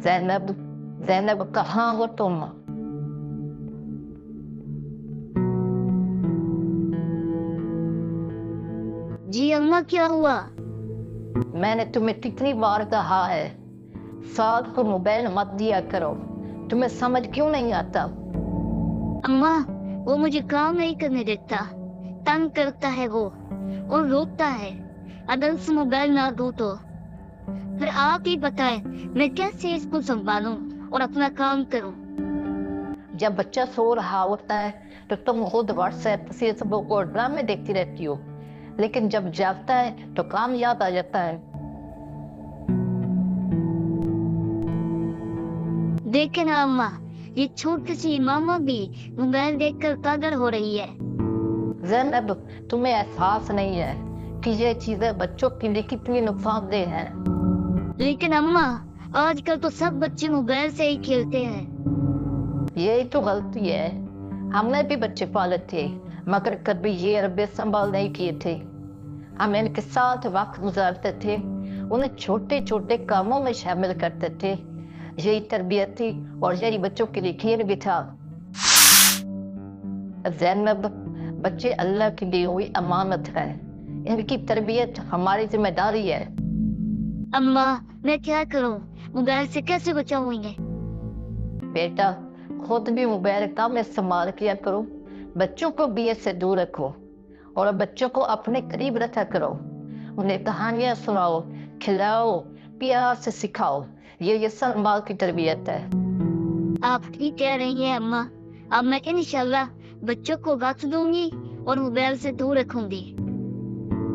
ज़ैनब, ज़ैनब कहाँ हो तुम? जी अम्मा, क्या हुआ? मैंने तुम्हें कितनी बार कहा है साथ को मोबाइल मत दिया करो, तुम्हें समझ क्यों नहीं आता? अम्मा, वो मुझे काम नहीं करने देता, तंग करता है वो और रोकता है। अगर उसे मोबाइल ना दूं तो फिर आप ही बताएं, मैं कैसे इसको संभालूं और अपना काम करूं? जब बच्चा सो रहा होता है तो तुम खुद व्हाट्सएप फेसबुक और ड्रामे देखती रहती हो, लेकिन जब जागता है तो काम याद आ जाता है। देखे ना अम्मा, ये छोटी सी मामा भी मोबाइल देखकर पागल हो रही है। ज़ैनब, तुम्हें एहसास नहीं है कि ये चीजें बच्चों के लिए कितनी नुकसानदेह हैं। लेकिन अम्मा, आजकल तो सब बच्चे मोबाइल से ही खेलते हैं। यही तो गलती है। हमने भी बच्चे पाले थे, मगर कभी ये रब्बे संभाल नहीं किए थे। हम इनके साथ वक्त गुजारते थे, उन्हें छोटे छोटे कामों में शामिल करते थे। यही तरबियत थी और यही बच्चों के लिए खैर भी था। ज़ैनब, बच्चे अल्लाह की दी हुई अमानत है, इनकी तरबियत हमारी जिम्मेदारी है। अम्मा, मैं क्या करूं? मोबाइल से कैसे बचाऊंगी? बेटा, खुद भी मोबाइल कम इस्तेमाल किया करो, बच्चों को भी इससे दूर रखो और बच्चों को अपने करीब रखा करो। उन्हें कहानियां सुनाओ, खिलाओ, प्यार से सिखाओ। ये संभाल की तरबियत है। आप ठीक कह रही हैं अम्मा। अब मैं इंशाल्लाह बच्चों को वक्त दूंगी और मोबाइल से दूर रखूंगी।